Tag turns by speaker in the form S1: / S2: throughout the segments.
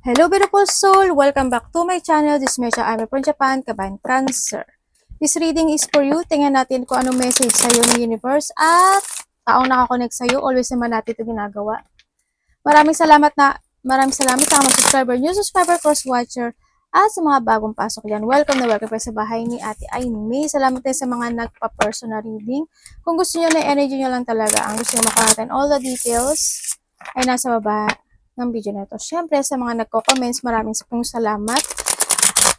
S1: Hello beautiful soul! Welcome back to my channel. This is Mecha. I'm from Japan, Kaban Cancer. This reading is for you. Tingnan natin kung anong message sa'yo ng universe at taong nakakonect sa'yo. Always naman natin ito ginagawa. Maraming salamat sa mga subscriber, new subscriber, cross-watcher, at sa mga bagong pasok yan. Welcome na welcome pa sa bahay ni Ate Aimee. Salamat din sa mga nagpa-personal reading. Kung gusto nyo na energy nyo lang talaga, ang gusto nyo makuha natin all the details ay nasa baba ng video na ito. Siyempre, sa mga nagko-comments, maraming pong salamat.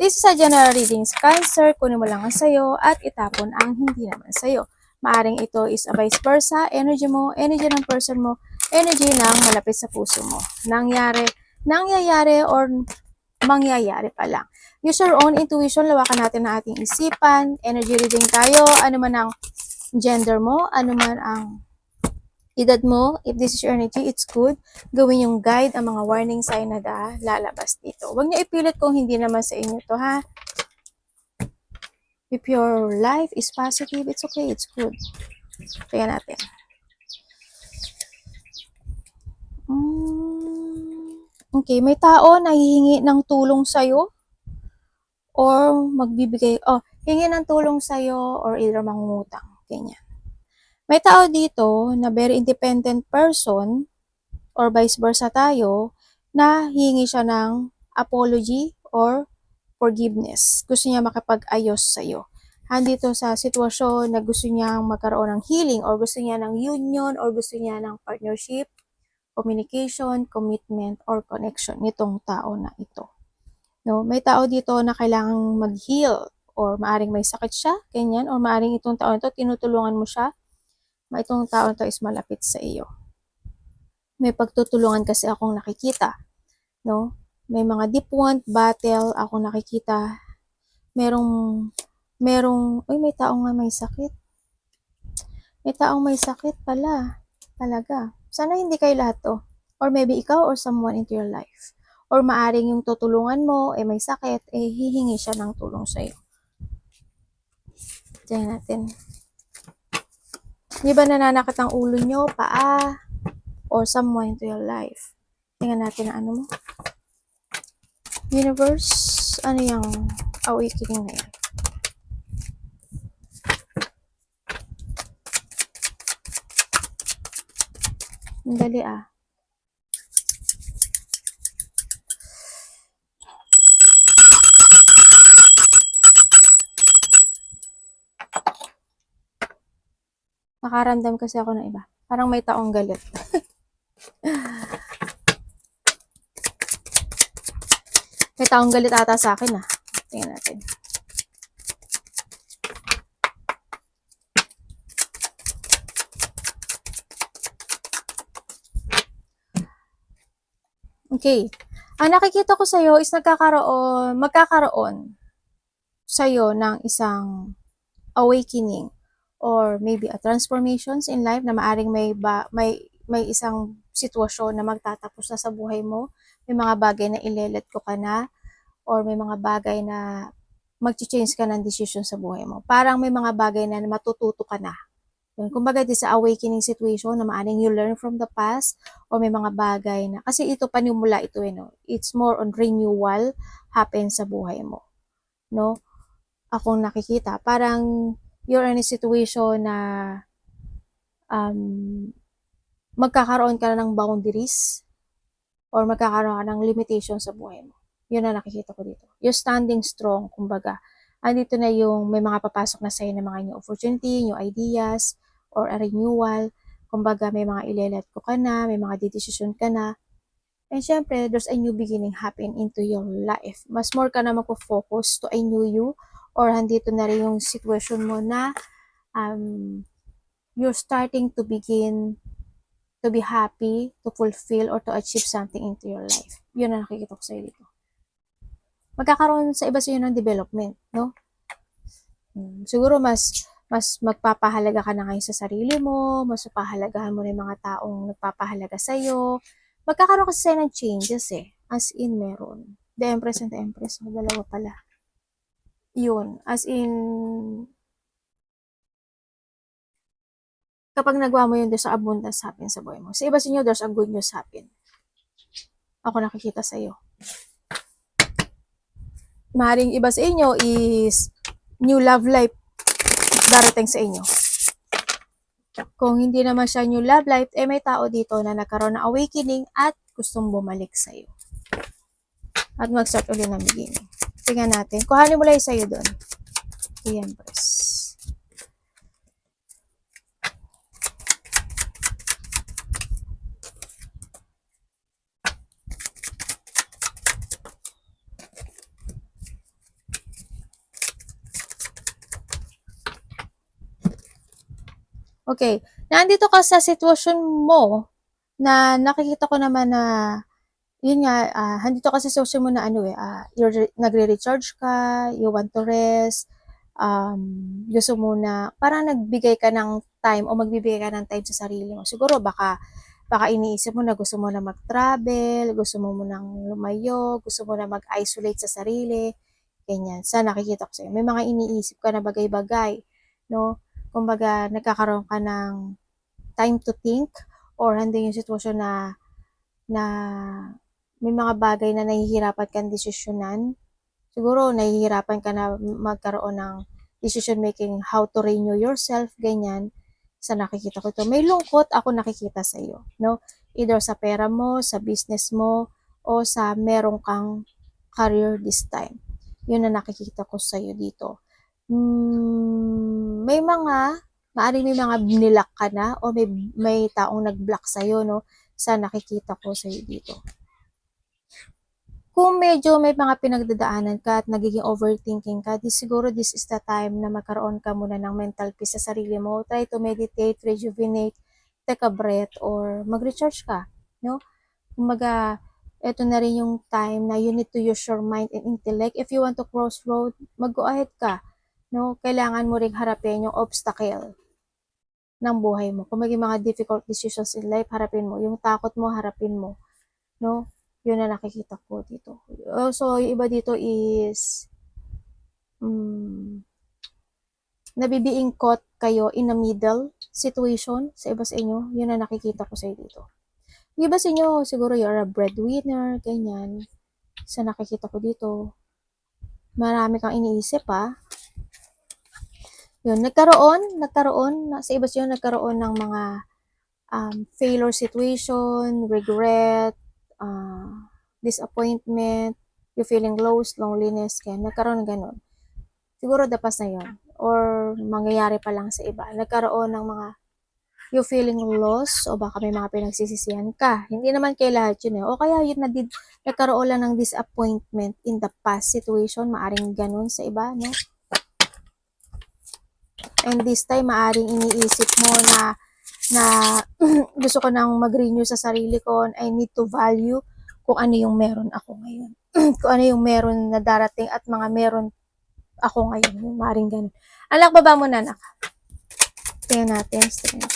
S1: This is a general readings. Cancer, kunin mo lang ang sayo at itapon ang hindi naman sayo. Maaring ito is a vice versa, energy mo, energy ng person mo, energy ng malapit sa puso mo. Nangyayari or mangyayari pa lang. Use your own intuition, lawakan natin ang ating isipan, energy reading tayo, ano man ang gender mo, ano man ang edad mo, if this is your energy, it's good. Gawin yung guide ang mga warning sign na lalabas dito. Huwag niyo ipilit kung hindi naman sa inyo to, ha? If your life is positive, it's okay, it's good. Tingnan natin. Okay, may tao na hihingi ng tulong sa'yo or magbibigay, hingi ng tulong sa'yo or either mangungutang. Ganyan. May tao dito na very independent person or vice versa tayo na hihingi siya ng apology or forgiveness. Gusto niya makipag-ayos sa'yo. Handito sa sitwasyon na gusto niyang magkaroon ng healing or gusto niya ng union or gusto niya ng partnership, communication, commitment, or connection nitong tao na ito. No? May tao dito na kailangang mag-heal or maaring may sakit siya, ganyan, or maaring itong tao na ito, tinutulungan mo siya, itong tao na ito is malapit sa iyo. May pagtutulungan kasi akong nakikita, no? May mga deep wound, battle, akong nakikita. Merong, uy, may taong nga may sakit. May taong may sakit pala, talaga. Sana hindi kayo lahat to. Or maybe ikaw or someone into your life. Or maaring yung tutulungan mo, may sakit, hihingi siya ng tulong sa'yo. Tingnan natin. Di ba nananakit ang ulo nyo, paa, or someone into your life? Tingnan natin na ano mo. Universe, ano yung awakening na yan? Ang dali ah. Nakaramdam kasi ako ng iba. Parang may taong galit. May taong galit ata sa akin ah. Tingnan natin. Okay. Ang nakikita ko sa'yo is magkakaroon sa'yo ng isang awakening or maybe a transformations in life na maaring may isang sitwasyon na magtatapos na sa buhay mo. May mga bagay na ile-let go ka na or may mga bagay na mag-change ka ng decision sa buhay mo. Parang may mga bagay na matututo ka na. Kumbaga, this is a awakening situation na maaring you learn from the past o may mga bagay na, kasi ito panimula ito no? It's more on renewal happen sa buhay mo. No? Akong nakikita, parang you're in a situation na magkakaroon ka na ng boundaries or magkakaroon ka ng limitation sa buhay mo. Yun na nakikita ko dito. You're standing strong, kumbaga. Andito na yung may mga papasok na sa'yo ng mga new opportunity, new ideas, or a renewal. Kumbaga, may mga ile-let go ka na, may mga decision ka na. And syempre, there's a new beginning happen into your life. Mas more ka na magpo-focus to a new you or handito na rin yung situation mo na you're starting to begin to be happy, to fulfill, or to achieve something into your life. Yun na nakikita ko sa'yo dito. Magkakaroon sa iba sa'yo ng development, no? Siguro mas magpapahalaga ka na ngayon sa sarili mo, mas papahalagahan mo na yung mga taong nagpapahalaga sa'yo. Magkakaroon kasi sa'yo ng changes As in, meron. The Empress and the Empress. Dalawa pala. Yun. As in, kapag nagawa mo yun, there's abundance happen sa buhay mo. Sa iba sa inyo, there's a good news happen. Ako nakikita sa'yo. Maring iba sa inyo is new love life darating sa inyo. Kung hindi naman siya new love life, may tao dito na nagkaroon ng awakening at gustong bumalik sa'yo. At mag-start ulit ng beginning. Tingnan natin. Kuhanin mo lang sa'yo doon. The Empress. Okay. Nandito ka sa sitwasyon mo na nakikita ko naman na yun nga, handito ka sa sitwasyon mo na nagre-recharge ka, you want to rest, gusto mo na, parang nagbigay ka ng time o magbibigay ka ng time sa sarili mo. Siguro baka iniisip mo na gusto mo na mag-travel, gusto mo munang lumayo, gusto mo na mag-isolate sa sarili, ganyan. Sa nakikita ko sa'yo. May mga iniisip ka na bagay-bagay, no? Kumbaga, nagkakaroon ka ng time to think or handing yung sitwasyon na may mga bagay na nahihirapan kang desisyonan. Siguro, nahihirapan ka na magkaroon ng decision making, how to renew yourself, ganyan. Sa nakikita ko ito. May lungkot ako nakikita sa iyo, no? Either sa pera mo, sa business mo, o sa meron kang career this time. Yun na nakikita ko sa iyo dito. Maaaring may mga binilak ka na o may taong nag-block sa'yo, no? Sa nakikita ko sa'yo dito. Kung medyo may mga pinagdadaanan ka at nagiging overthinking ka, siguro this is the time na magkaroon ka muna ng mental peace sa sarili mo. Try to meditate, rejuvenate, take a breath, or mag-recharge ka, no? Kumaga, ito na rin yung time na you need to use your mind and intellect. If you want to cross road, mag-go ahead ka. No, kailangan mo ring harapin yung obstacle ng buhay mo. Kung maging mga difficult decisions in life, harapin mo. Yung takot mo, harapin mo. No? Yun na nakikita ko dito. So, yung iba dito is nabibeing caught kayo in a middle situation sa iba sa inyo. Yun na nakikita ko sa dito. Yung iba sa inyo, siguro you're a breadwinner, ganyan. Sa nakikita ko dito, marami kang iniisip Yun, sa iba siya nagkaroon ng mga failure situation, regret, disappointment, you feeling lost, loneliness, kaya nagkaroon ng ganun. Siguro dapas na yun. Or mangyayari pa lang sa iba. Nagkaroon ng mga you feeling lost o baka may mga pinagsisisihan ka. Hindi naman kay lahat yun O kaya yun nagkaroon lang ng disappointment in the past situation. Maaring ganun sa iba, no? And this time, maaring iniisip mo na gusto ko nang mag-renew sa sarili ko. I need to value kung ano yung meron ako ngayon. Kung ano yung meron na darating at mga meron ako ngayon. Maaring ganun. Anak, baba mo na, anak. Tingnan natin. Strange.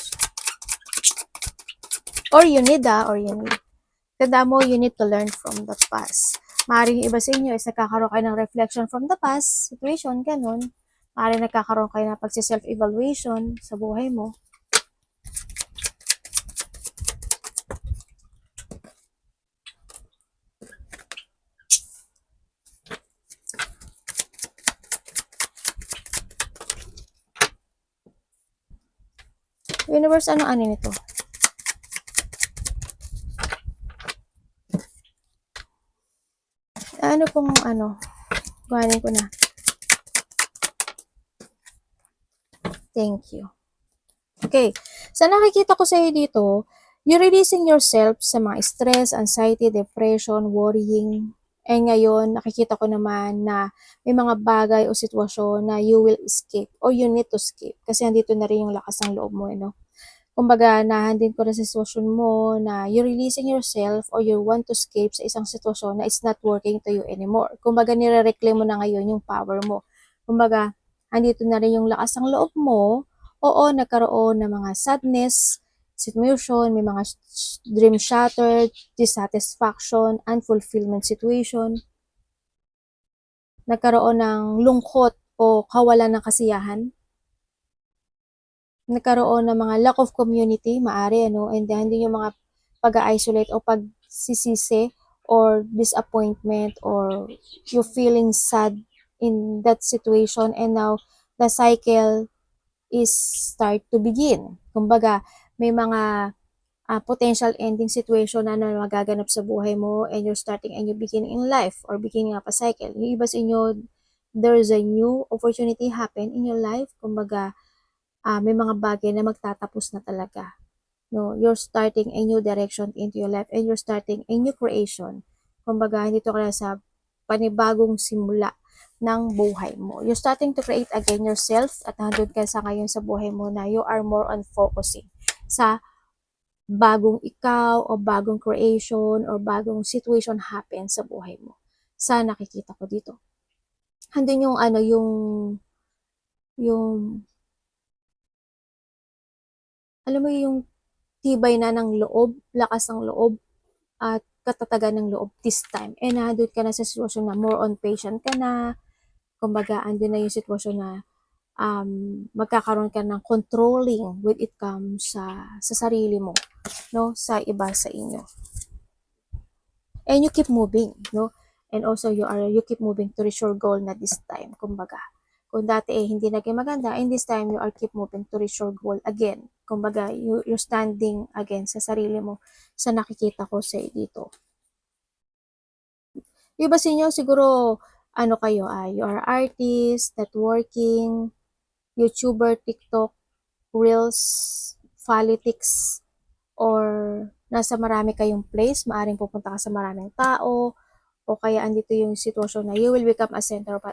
S1: Or you need. Tanda mo, you need to learn from the past. Maaring iba sa inyo is nagkakaroon kayo ng reflection from the past situation, ganun. Maaring nagkakaroon kayo ng pagsi-self-evaluation sa buhay mo. Universe, ano nito? Ano pong kuhanin ko na. Thank you. Okay. So, nakikita ko sa iyo dito, you're releasing yourself sa mga stress, anxiety, depression, worrying. Ngayon, nakikita ko naman na may mga bagay o sitwasyon na you will escape or you need to escape. Kasi andito na rin yung lakas ng loob mo, no? Kumbaga, nahandin ko na sa sitwasyon mo na you're releasing yourself or you want to escape sa isang sitwasyon na it's not working to you anymore. Kumbaga, nire-reclaim mo na ngayon yung power mo. Kumbaga, andito na rin yung lakas ng loob mo. Oo, nagkaroon ng mga sadness, situation, may mga dream shattered, dissatisfaction, unfulfillment situation. Nagkaroon ng lungkot o kawalan ng kasiyahan. Nagkaroon ng mga lack of community, maari, and then yung mga pag-isolate o pagsisisi or disappointment, or you feeling sad in that situation, and now the cycle is start to begin. Kumbaga, may mga potential ending situation na magaganap sa buhay mo, and you're starting a new beginning in life or beginning of a cycle. Yung iba sa inyo, there's a new opportunity happen in your life. Kumbaga, may mga bagay na magtatapos na talaga. No, you're starting a new direction into your life, and you're starting a new creation. Kumbaga, hindi to kaya sa panibagong simula ng buhay mo. You're starting to create again yourself, at nandun ka sa ngayon sa buhay mo na you are more on focusing sa bagong ikaw o bagong creation or bagong situation happen sa buhay mo. Sa nakikita ko dito. Handun yung yung alam mo yung tibay na ng loob, lakas ng loob, at katatagan ng loob this time. And nandun ka na sa sitwasyon na more on patient ka na. Kumbaga, andun na yung sitwasyon na magkakaroon ka ng controlling when it comes sa sarili mo, no, sa iba sa inyo. And you keep moving, no? And also you keep moving to reach your goal na this time. Kumbaga, kung dati hindi naging maganda, and this time you are keep moving to reach your goal again. Kumbaga, you're standing again sa sarili mo, sa nakikita ko sa dito. Yung iba sa inyo, siguro, kayo, you are artist, networking, YouTuber, TikTok, Reels, politics, or nasa marami kayong place, maaring pupunta ka sa maraming tao, o kaya andito yung sitwasyon na you will become a center of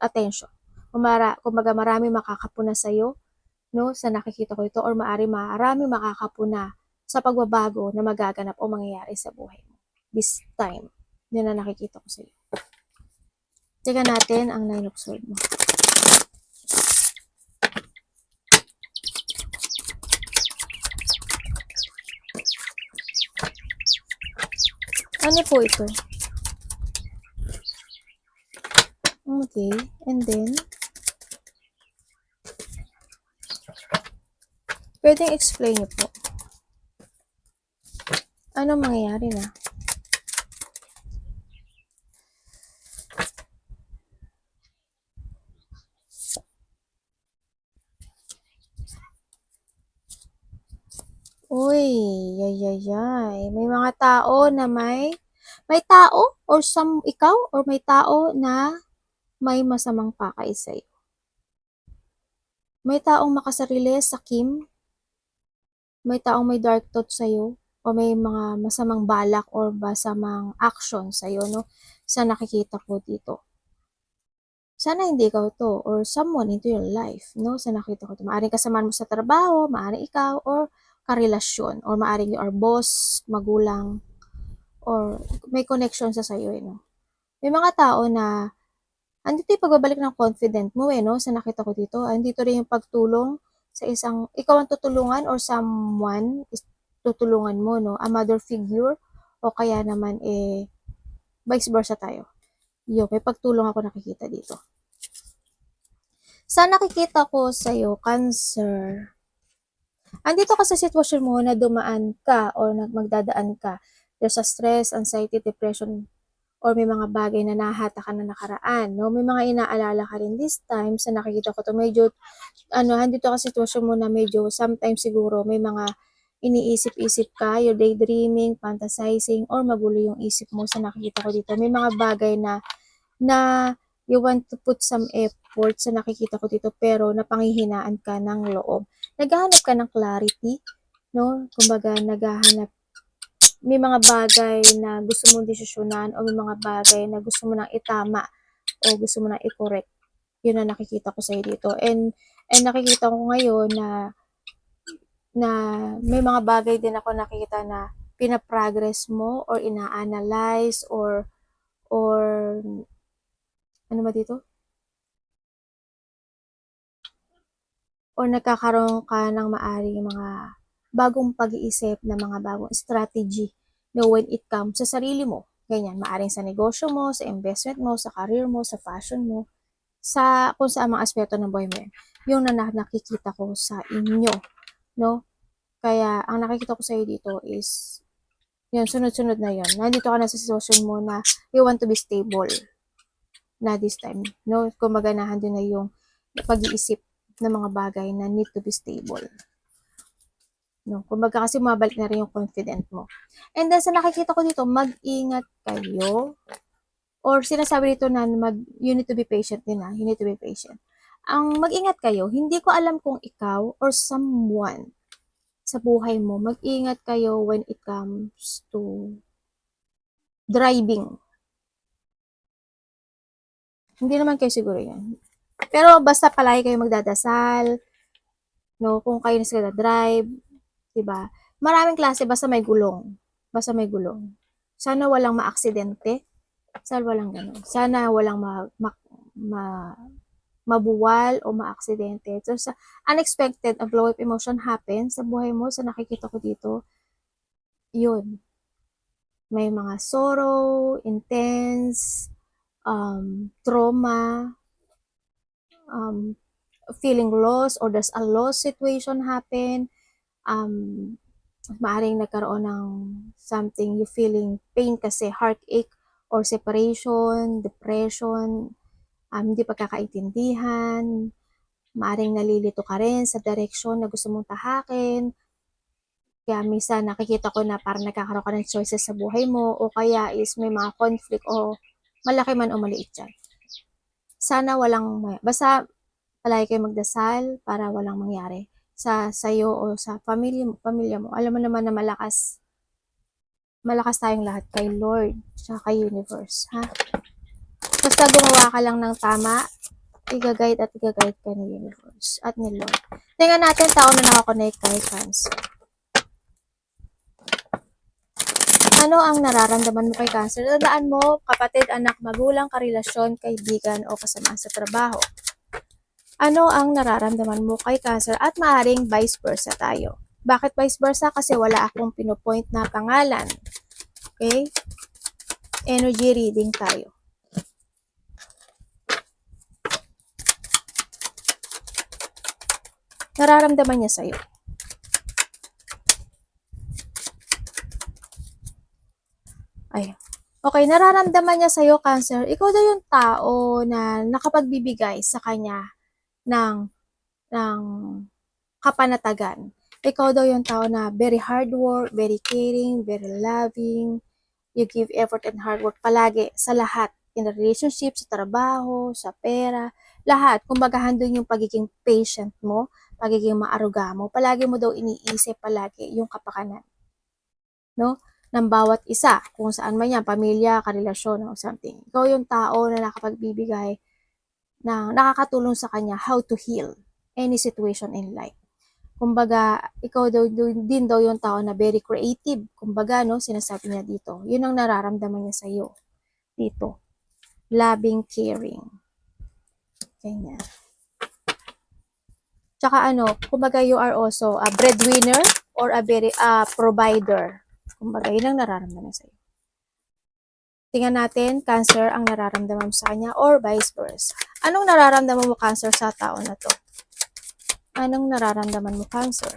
S1: attention. Kumbaga marami makakapuna sa'yo, no, sa nakikita ko ito, or marami makakapuna sa pagbabago na magaganap o mangyayari sa buhay mo. This time, yun na nakikita ko sa'yo. Tingnan natin ang 9 of Swords mo. Ano po ito? Okay, and then, pwedeng explain niyo po. Ano mangyayari na? Uy, yay. May mga tao na may tao or ikaw or may tao na may masamang pakay sa'yo. May taong makasarili sa Kim, may taong may dark thought sa'yo, o may mga masamang balak or masamang action sa'yo, no? Sa nakikita ko dito. Sana hindi ikaw to, or someone into your life, no? Sa nakita ko to. Maaring kasama mo sa trabaho, maaring ikaw, or karelasyon, or maaring you are boss, magulang, or may connection sa sa'yo, no? May mga tao na andito yung pagbabalik ng confident mo, no? Sa nakita ko dito. Andito rin yung pagtulong sa ikaw ang tutulungan, or someone is tutulungan mo, no? A mother figure, o kaya naman, vice versa tayo. May pagtulong ako nakikita dito. Sa nakikita ko sa'yo, Cancer, andito ka sa sitwasyon mo na dumaan ka or magdadaan ka. There's a stress, anxiety, depression, or may mga bagay na nahata ka na nakaraan, no? May mga inaalala ka rin this time. Sa nakikita ko to, medyo, andito ka sa sitwasyon mo na medyo, sometimes siguro, may mga iniisip-isip ka, you're daydreaming, fantasizing, or magulo yung isip mo. Sa nakikita ko dito, may mga bagay na you want to put some effort sa nakikita ko dito, pero napanghihinaan ka ng loob. Naghahanap ka ng clarity, no? Kumbaga, may mga bagay na gusto mong desisyonan, o may mga bagay na gusto mo nang itama o gusto mo nang i-correct. Yun ang nakikita ko sa'yo dito. And nakikita ko ngayon na may mga bagay din ako nakikita na pinaprogress mo or ina-analyze or ano ba dito? Or nagkakaroon ka ng maaring mga bagong pag-iisip na mga bagong strategy, no, when it comes sa sarili mo. Ganyan, maaring sa negosyo mo, sa investment mo, sa career mo, sa fashion mo, kung sa mga aspeto ng buhay mo yan. Yung nakikita ko sa inyo, no? Kaya, ang nakikita ko sa iyo dito is Yun, sunod-sunod na yun. Nandito ka na sa sitwasyon mo na you want to be stable na this time. No? Kumbaga nandun na yung pag-iisip ng mga bagay na need to be stable. No? Kumbaga kasi mabalik na rin yung confident mo. And then sa nakikita ko dito, mag-ingat kayo. Or sinasabi dito na you need to be patient din you need to be patient. Ang mag-ingat kayo, hindi ko alam kung ikaw or someone sa buhay mo, mag-ingat kayo when it comes to driving. Hindi naman kayo siguro yan. Pero basta palagi kayo magdadasal, no, kung kayo na sila drive, diba? Maraming klase, basta may gulong. Basta may gulong. Sana walang maaksidente. Sana walang ganun. Sana walang mabuwal o maaksidente. So, sa unexpected, a blow-up emotion happens sa buhay mo, sa nakikita ko dito, yun. May mga sorrow, intense, trauma, feeling lost, or there's a loss situation happen, maaring nagkaroon ng something, you feeling pain kasi heartache, or separation, depression, hindi pagkakaintindihan, maaring nalilito ka rin sa direction na gusto mong tahakin. Kaya minsan nakikita ko na parang nagkakaroon ka ng choices sa buhay mo, o kaya is may mga conflict, o malaki man o maliit yan. Sana walang, basta palagi kayo magdasal para walang mangyari sa sayo o sa pamilya mo. Alam mo naman na malakas tayong lahat kay Lord, tsaka kay universe, ha? Basta gumawa ka lang ng tama, i-guide ka ni universe at ni Lord. Tingnan natin tao na nakakonect kay Cancer. Ano ang nararamdaman mo kay Cancer? Tandaan mo, kapatid, anak, magulang, karelasyon, kaibigan, o kasama sa trabaho. Ano ang nararamdaman mo kay Cancer? At maaaring vice versa tayo. Bakit vice versa? Kasi wala akong pinopoint na pangalan. Okay? Energy reading tayo. Nararamdaman niya sa'yo. Ay. Okay, nararamdaman niya sa'yo, Cancer. Ikaw daw yung tao na nakapagbibigay sa kanya ng kapanatagan. Ikaw daw yung tao na very hard work, very caring, very loving. You give effort and hard work palagi sa lahat. In the relationship, sa trabaho, sa pera, lahat. Kumbaga, handun yung pagiging patient mo, pagiging maaruga mo. Palagi mo daw iniisip palagi yung kapakanan. No? Ng bawat isa, kung saan man yan, pamilya, karelasyon, o something. Ikaw yung tao na nakapagbibigay na nakakatulong sa kanya how to heal any situation in life. Kumbaga, ikaw din daw yung tao na very creative. Kumbaga, no, sinasabi niya dito. Yun ang nararamdaman niya sa'yo. Dito. Loving, caring. Ganyan. Tsaka kumbaga you are also a breadwinner or a very provider. Kumbaga, yun ang nararamdaman sa'yo. Tingnan natin, Cancer, ang nararamdaman mo sa kanya or vice versa. Anong nararamdaman mo, Cancer, sa tao na to? Anong nararamdaman mo, Cancer?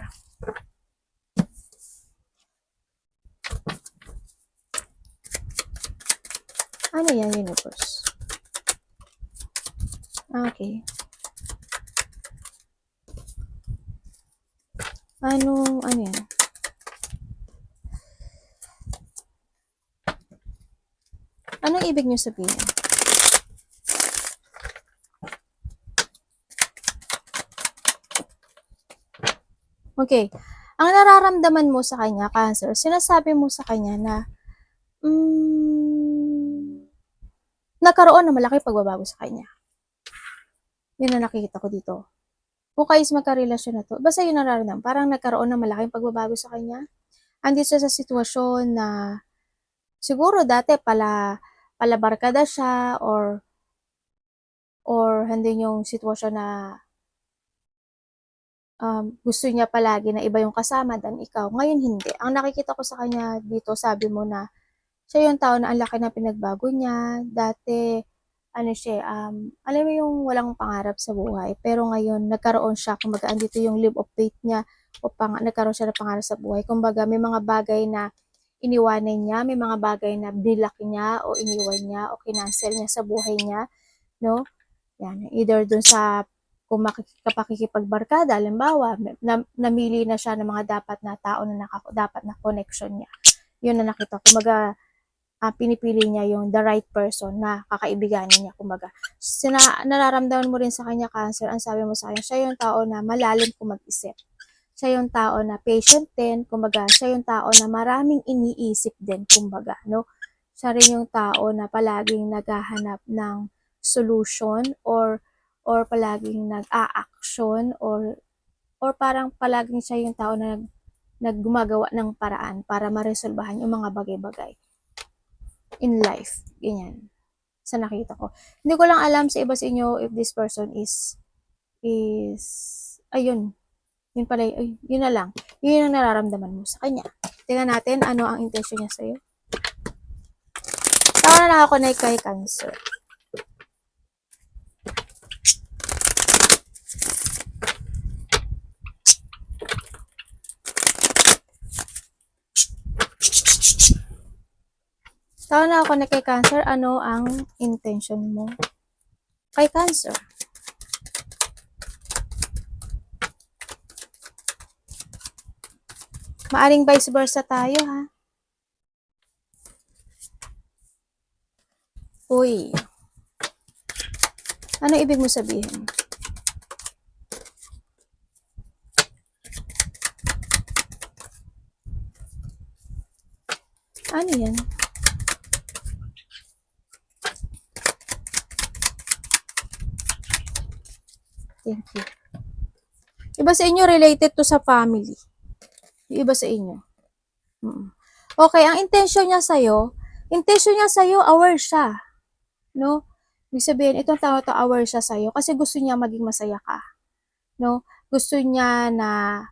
S1: Ano yan, universe? Okay. Ano yan? Anong ibig niyo sabihin? Okay. Ang nararamdaman mo sa kanya, Cancer, sinasabi mo sa kanya na nagkaroon ng malaki pagbabago sa kanya. Yun ang nakikita ko dito. Kung kayo magkarelasyon na to, basta yun nararamdaman. Parang nagkaroon ng malaking pagbabago sa kanya. Andito siya sa sitwasyon na siguro dati palabarkada siya or hindi yung sitwasyon na gusto niya palagi na iba yung kasama than ikaw. Ngayon hindi. Ang nakikita ko sa kanya dito, sabi mo na siya yung tao na ang laki na pinagbago niya. Dati, alam mo yung walang pangarap sa buhay. Pero ngayon, nagkaroon siya, kumbaga, andito yung leap of faith niya, o nagkaroon siya ng pangarap sa buhay. Kumbaga, may mga bagay na iniwanan niya, may mga bagay na binlock niya o iniwan niya o kinancel niya sa buhay niya, no? Yan, either dun sa kung pakikipagbarkada, halimbawa, namili na siya ng mga dapat na tao na dapat na connection niya. Yun na nakita. Kumbaga, pinipili niya yung the right person na kakaibiganin niya. Kumbaga, nararamdaman mo rin sa kanya, Cancer, ang sabi mo sa kanya, siya yung tao na malalim kung mag-isip. Siya yung tao na patient din, kumbaga, siya yung tao na maraming iniisip din, kumbaga, no? Siya rin yung tao na palaging naghahanap ng solution or palaging nag-a-action or parang palaging siya yung tao na naggumagawa ng paraan para maresolbahan yung mga bagay-bagay in life. Ganyan. Sa nakita ko. Hindi ko lang alam sa iba sa inyo if this person is ayun. Yun pala, yun na lang. Yun ang nararamdaman mo sa kanya. Tingnan natin ano ang intention niya sa'yo. Tawa na ako na kay Cancer. Tawa na ako na kay Cancer. Ano ang intention mo kay Cancer? Maaring vice versa tayo, ha? Uy. Ano ibig mo sabihin? Ano yan? Thank you. Iba sa inyo related to sa family. Iba sa inyo. Okay, ang intention niya sa'yo, aware siya. No? Ibig sabihin, itong tao to aware siya sa'yo kasi gusto niya maging masaya ka. No? Gusto niya na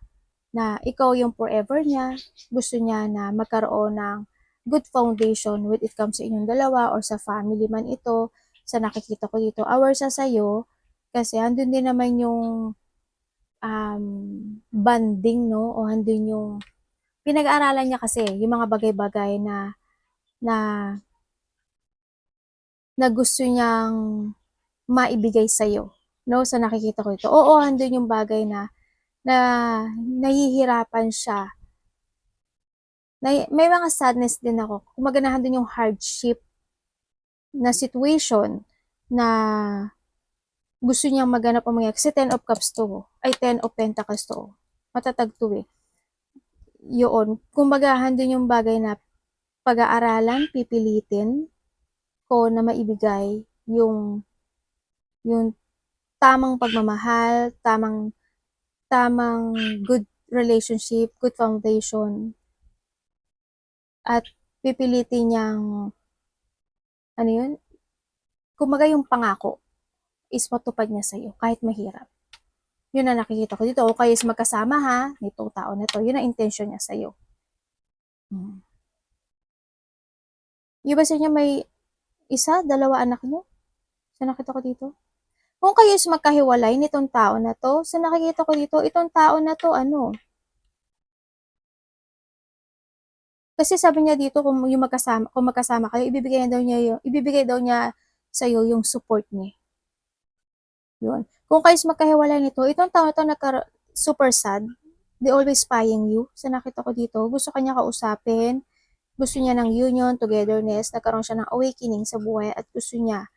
S1: ikaw yung forever niya. Gusto niya na magkaroon ng good foundation when it comes sa inyong dalawa or sa family man ito. Sa nakikita ko dito, aware siya sa'yo kasi andun din naman yung banding, no? O andun yung pinag-aaralan niya kasi yung mga bagay-bagay na gusto niyang maibigay sa'yo, no? Sa nakikita ko ito. Oo, andun yung bagay na nahihirapan siya. May mga sadness din ako. Kumaga na andun yung hardship na situation na gusto niyang maganap ang mangyayari. Kasi 10 of Cups to. Ay, 10 of Pentacles to. Matatag to eh. Yun. Kumbaga, andun yung bagay na pag-aaralan, pipilitin ko na maibigay yung tamang pagmamahal, tamang good relationship, good foundation. At pipilitin niyang ano yun? Kumbaga yung pangako is matupad niya sa'yo kahit mahirap. Yun na nakikita ko dito. O kayo is magkasama ha, nitong tao na to. Yun ang intention niya sa'yo. Yung ba sa inyo may isa, dalawa anak niyo? Sa nakita ko dito? Kung kayo is magkahiwalay nitong tao na to, sa nakikita ko dito, itong tao na to, ano? Kasi sabi niya dito, kung magkasama kayo, ibibigay daw niya sa iyo yung support niya. Yun. Kung kayo is magkahiwalay nito, itong tao na to super sad. They always spying you. Sa nakita ko dito, gusto kanya kausapin, gusto niya ng union, togetherness, nagkaroon siya ng awakening sa buhay at gusto niya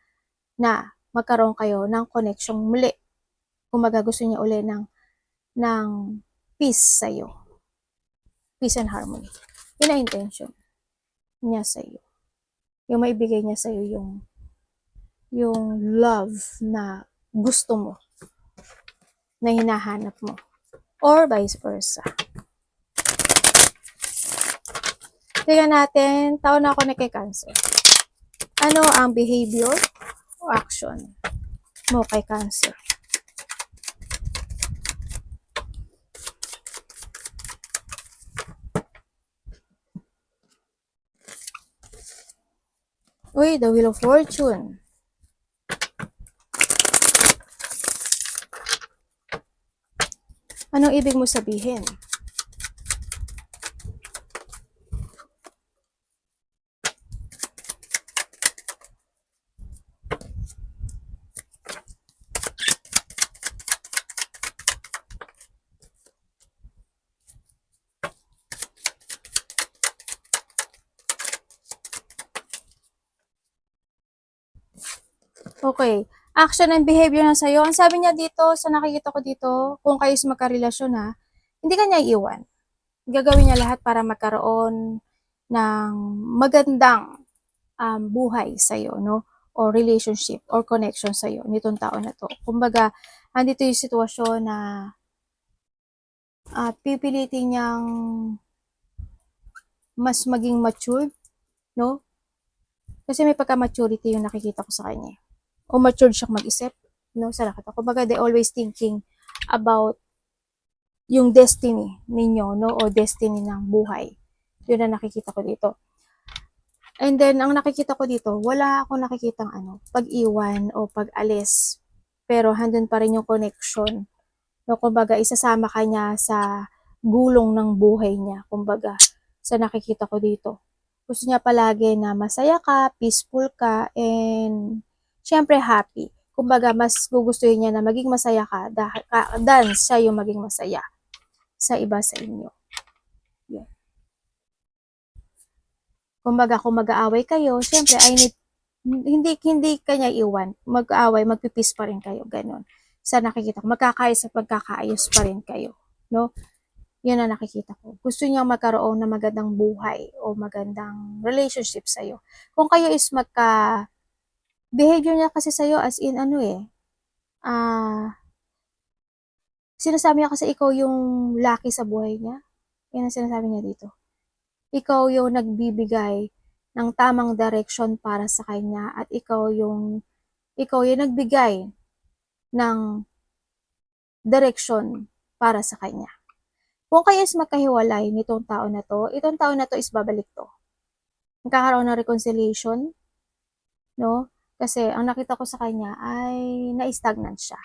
S1: na magkaroon kayo ng connection muli. Kumaga gusto niya uli ng peace sa'yo. Peace and harmony. Yun ang intention niya sa'yo. Yung maibigay niya sa'yo yung love na gusto mo, na hinahanap mo. Or vice versa. Tingnan natin, taon na ako na kay Cancer. Ano ang behavior o action mo kay Cancer? Uy, the Wheel of Fortune. Anong ibig mo sabihin? Okay. Action and behavior na sa'yo. Ang sabi niya dito, sa nakikita ko dito, kung kayo is magkarelasyon ha, hindi ka niya iiwan. Gagawin niya lahat para magkaroon ng magandang buhay sa'yo, no? O relationship or connection sa'yo nitong tao na to. Kumbaga, andito yung sitwasyon na pipilitin niyang mas maging matured, no? Kasi may pagka-maturity yung nakikita ko sa kanya. O matured siyang mag-isip, no? Sa nakita. Kumbaga, they always thinking about yung destiny ninyo, no? O destiny ng buhay. Yun ang nakikita ko dito. And then, ang nakikita ko dito, wala akong nakikitang pag-iwan o pag-alis. Pero handun pa rin yung connection. No, kumbaga, isasama ka niya sa gulong ng buhay niya. Kumbaga, sa nakikita ko dito. Gusto niya palagi na masaya ka, peaceful ka, and syempre happy. Kumbaga, mas gugustuhin niya na maging masaya ka dahil siya yung maging masaya sa iba sa inyo. Yeah. Kumbaga, kung mag-aaway kayo, syempre, hindi kanya iwan. Mag-aaway, magpipis pa rin kayo, ganun. Sa nakikita ko, magkakaayos at magkakaayos pa rin kayo. No? Yun ang nakikita ko. Gusto niyang magkaroon ng magandang buhay o magandang relationship sa'yo. Kung kayo is behavior niya kasi sa'yo as in sinasabi niya kasi ikaw yung lucky sa buhay niya. Yan ang sinasabi niya dito. Ikaw yung nagbibigay ng tamang direction para sa kanya at ikaw yung nagbigay ng direction para sa kanya. Kung kayo is magkahiwalay nitong tao na to, itong tao na to is babalik to. Magkakaroon ng reconciliation, no? Kasi ang nakita ko sa kanya ay na-stagnant siya.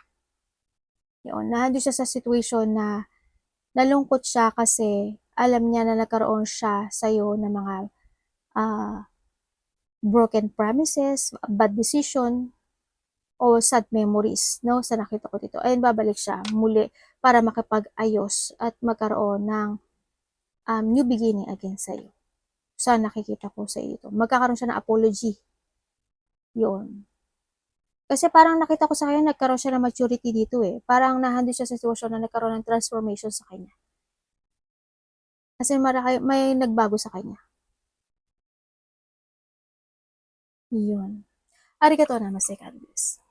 S1: Yun, nandun siya sa situation na nalungkot siya kasi alam niya na nagkaroon siya sa'yo ng mga broken promises, bad decision, o sad memories, no? Sa nakita ko dito. Ayun, babalik siya muli para makipag-ayos at magkaroon ng new beginning again sa'yo. Sa nakikita ko sa ito. Magkakaroon siya ng apology. Yun. Kasi parang nakita ko sa kanya, nagkaroon siya ng maturity dito eh. Parang nahandun siya sa sitwasyon na nagkaroon ng transformation sa kanya. Kasi may nagbago sa kanya. Yun. Arigatou namaste, God bless.